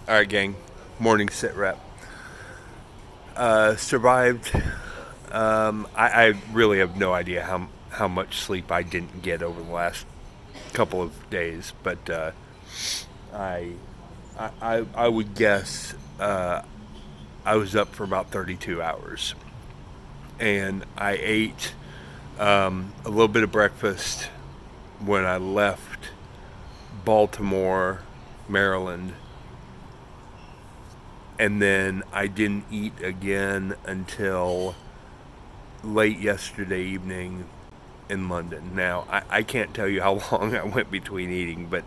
All right, gang. Morning sit rep. Survived. I really have no idea how much sleep I didn't get over the last couple of days, but I, I would guess I was up for about 32 hours, and I ate a little bit of breakfast when I left Baltimore, Maryland, and then I didn't eat again until late yesterday evening in London. Now, I can't tell you how long I went between eating, but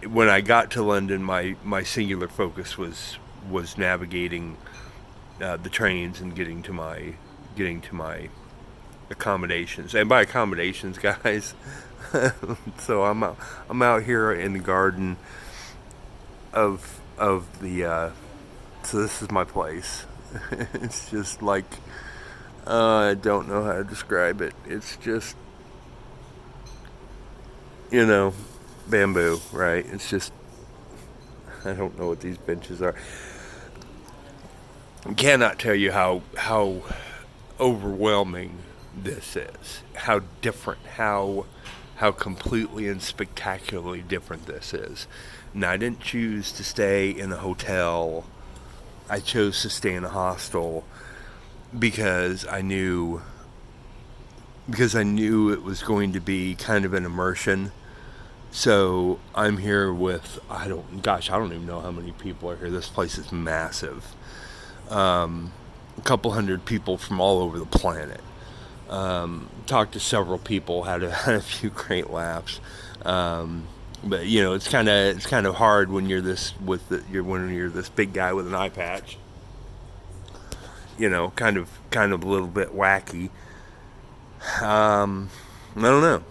when I got to London, my singular focus was navigating the trains and getting to my accommodations. And by accommodations, guys, so I'm out here in the garden of the. So this is my place. It's just like I don't know how to describe it. It's just, you know, bamboo, right? It's just, I don't know what these benches are. I cannot tell you how overwhelming this is. How different, how completely and spectacularly different this is. Now, I didn't choose to stay in a hotel. I chose to stay in a hostel because I knew it was going to be kind of an immersion. So I'm here with I don't even know how many people are here. This place is massive. A couple hundred people from all over the planet. Talked to several people, had a few great laughs. But it's kind of hard when you're when you're this big guy with an eye patch. Kind of a little bit wacky. I don't know.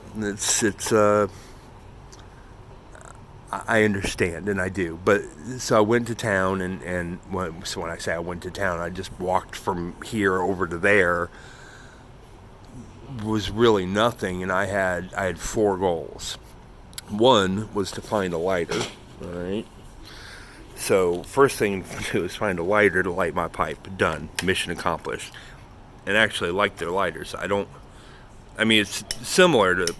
I understand, and I do. But so I went to town, so when I say I went to town, I just walked from here over to there. Was really nothing, and I had four goals. One was to find a lighter. All right. So first thing to do is find a lighter to light my pipe. Done. Mission accomplished. And actually, I like their lighters. It's similar to,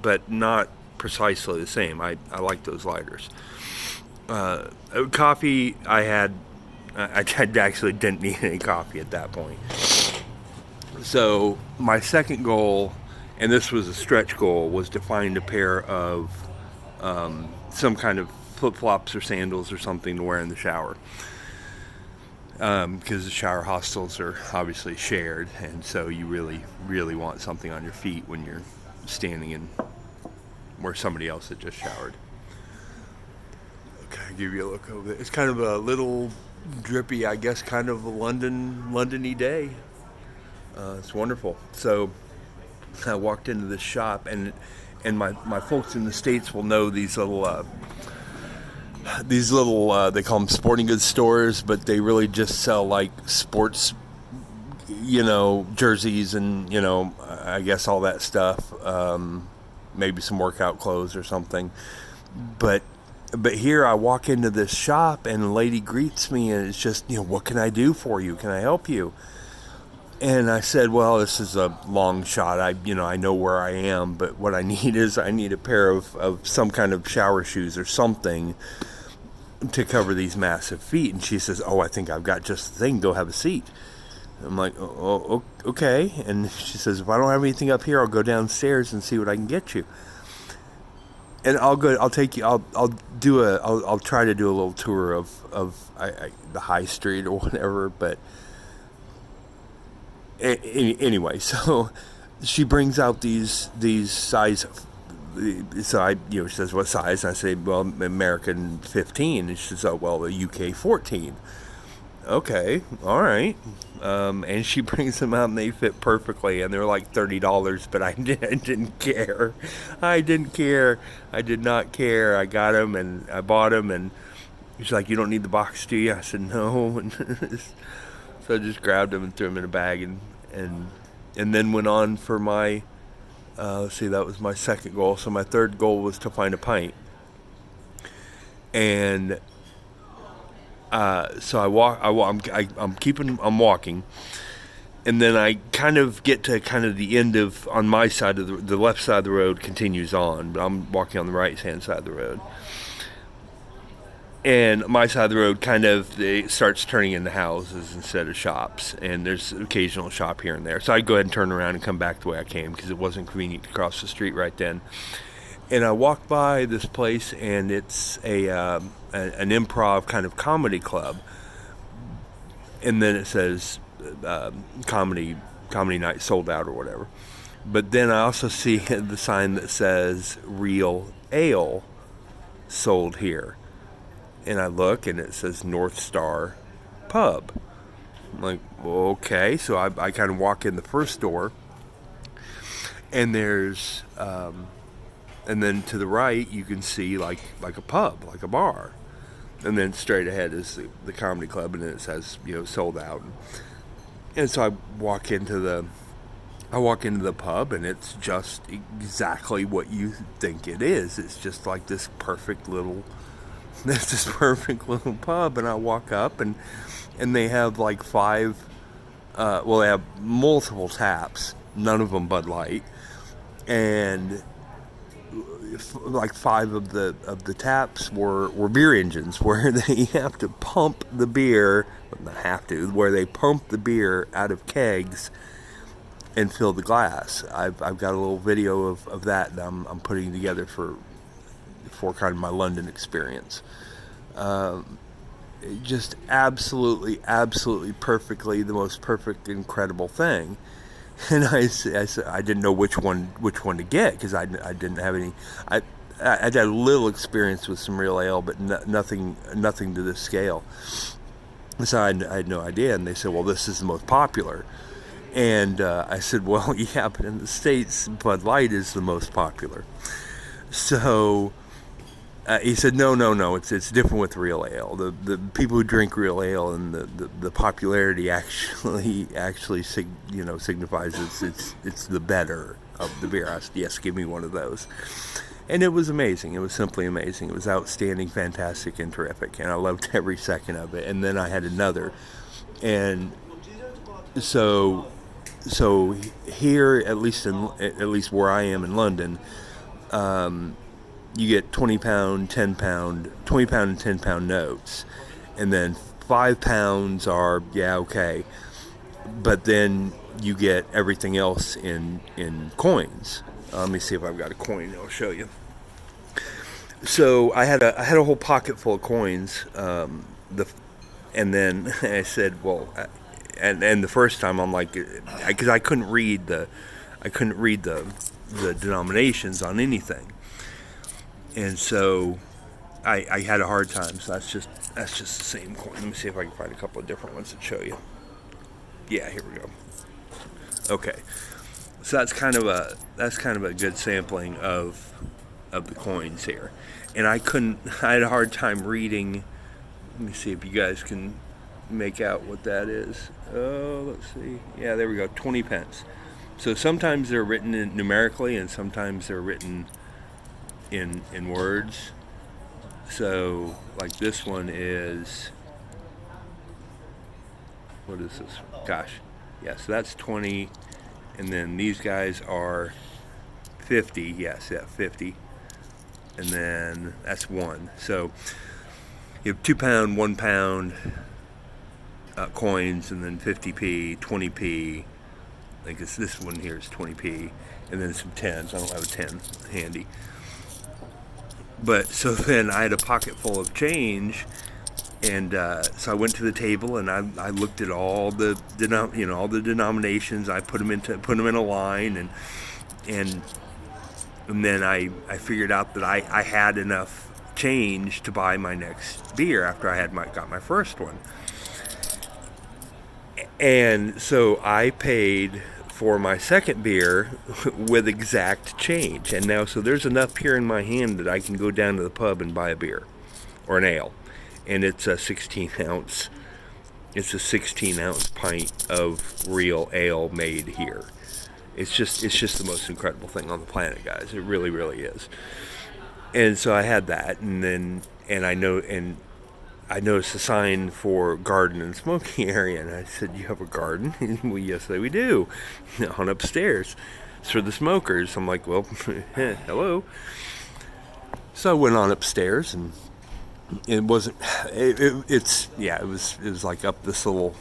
but not precisely the same. I like those lighters. Coffee, I actually didn't need any coffee at that point. So my second goal, and this was a stretch goal, was to find a pair of some kind of flip-flops or sandals or something to wear in the shower. Because the shower hostels are obviously shared, and so you really, really want something on your feet when you're standing in where somebody else had just showered. Okay, I'll give you a look over there. It's kind of a little drippy, I guess, kind of a London-y day. It's wonderful. So I walked into this shop, and my folks in the States will know these little they call them sporting goods stores, but they really just sell like sports, jerseys and, I guess all that stuff. Maybe some workout clothes or something. But here I walk into this shop and a lady greets me, and it's just, what can I do for you? Can I help you? And I said, well, this is a long shot. I know where I am, but what I need is I need a pair of some kind of shower shoes or something to cover these massive feet. And she says, oh, I think I've got just the thing. Go have a seat. I'm like, oh, okay. And she says, if I don't have anything up here, I'll go downstairs and see what I can get you. And I'll take you. I'll try to do a little tour of the high street or whatever. But anyway, so she brings out these size. So she says, what size? And I say, well, American 15. And she says, oh, well, the UK 14. Okay, all right. And she brings them out, and they fit perfectly, and they're like $30. But I didn't care. I didn't care. I did not care. I got them, and I bought them, and she's like, you don't need the box, do you? I said, no. And so I just grabbed them and threw them in a bag, and then went on for my. Let's see, that was my second goal. So my third goal was to find a pint. And So I'm walking, and then I kind of get to kind of the end of, on my side of the left side of the road continues on, but I'm walking on the right hand side of the road. And my side of the road kind of, it starts turning into houses instead of shops, and there's an occasional shop here and there. So I go ahead and turn around and come back the way I came because it wasn't convenient to cross the street right then. And I walk by this place, and it's an improv kind of comedy club, and then it says comedy night sold out or whatever. But then I also see the sign that says real ale sold here. And I look, and it says North Star Pub. I'm like, well, okay. So I kind of walk in the first door, and there's, and then to the right you can see like a pub, like a bar, and then straight ahead is the comedy club, and then it says sold out. And so I walk into the pub, and it's just exactly what you think it is. It's just like this perfect little pub, and I walk up, and they have like they have multiple taps, none of them Bud Light, and like 5 of the taps were beer engines, where they have to pump the beer, where they pump the beer out of kegs and fill the glass. I've got a little video of that I'm putting together for kind of my London experience. Just absolutely perfectly, the most perfect, incredible thing. And I said I didn't know which one to get, because I didn't have any. I had a little experience with some real ale, but nothing to this scale. So I had no idea. And they said, well, this is the most popular. And I said, well, yeah, but in the States, Bud Light is the most popular. So he said, no, it's different with real ale. The people who drink real ale, and the popularity actually signifies it's the better of the beer. I said, yes, give me one of those. And it was amazing. It was simply amazing. It was outstanding, fantastic, and terrific. And I loved every second of it. And then I had another. And so here, at least where I am in London, you get 20 pound, 10 pound, 20 pound and 10 pound notes. And then 5 pounds are, okay. But then you get everything else in coins. Let me see if I've got a coin. I'll show you. So I had a whole pocket full of coins. And then I said, well, and the first time I'm like, because I couldn't read the denominations on anything, and so I had a hard time. So that's just the same coin. Let me see if I can find a couple of different ones to show you. Yeah, here we go. Okay. So that's kind of a good sampling of the coins here. And I had a hard time reading. Let me see if you guys can make out what that is. Oh, let's see. Yeah, there we go. 20 pence. So sometimes they're written numerically, and sometimes they're written in words. So like this one is, what is this? Gosh. Yeah, so that's 20. And then these guys are 50. Yes, yeah, 50. And then that's 1. So you have 2 pound, 1 pound coins, and then 50p, 20p. I guess this one here is 20p. And then some 10s. I don't have a 10 handy. But so then I had a pocket full of change. And so I went to the table, and I looked at all the denominations. I put them in a line, and then I figured out that I had enough change to buy my next beer after I got my first one. And so I paid for my second beer with exact change. And now, so there's enough here in my hand that I can go down to the pub and buy a beer or an ale. And it's a 16 ounce pint of real ale made here. It's just the most incredible thing on the planet, guys. It really, really is. And so I had that, and I know, and I noticed a sign for garden and smoking area, and I said, "You have a garden?" Well, yes, we do. On upstairs. It's for the smokers. I'm like, "Well, hello." So I went on upstairs, and it wasn't. It was like up this little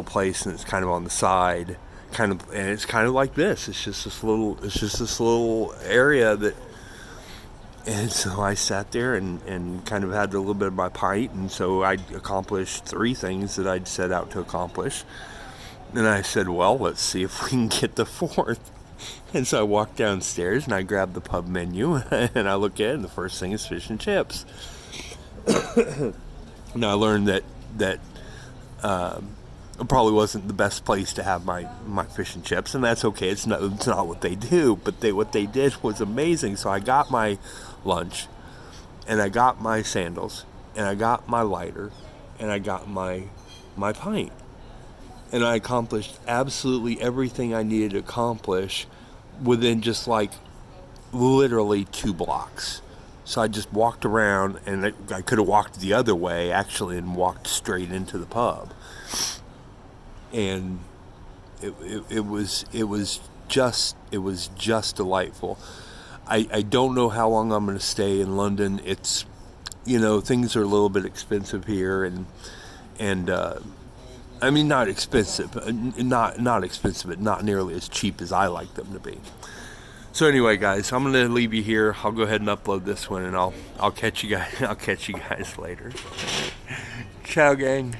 place, and it's kind of on the side, and it's kind of like this. It's just this little area that. And so I sat there and kind of had a little bit of my pint, and so I accomplished 3 things that I'd set out to accomplish. And I said, well, let's see if we can get the 4th. And so I walked downstairs and I grabbed the pub menu and I look at it, and the first thing is fish and chips. Now I learned that it probably wasn't the best place to have my fish and chips, and that's okay. It's not what they do, but what they did was amazing. So I got my lunch, and I got my sandals, and I got my lighter, and I got my pint, and I accomplished absolutely everything I needed to accomplish within just like literally 2 blocks. So I just walked around, and I could have walked the other way actually and walked straight into the pub. And it was just delightful. I don't know how long I'm going to stay in London. It's, things are a little bit expensive here, and I mean, not expensive, not expensive, but not nearly as cheap as I like them to be. So anyway, guys, I'm going to leave you here. I'll go ahead and upload this one, and I'll catch you guys. I'll catch you guys later. Ciao, gang.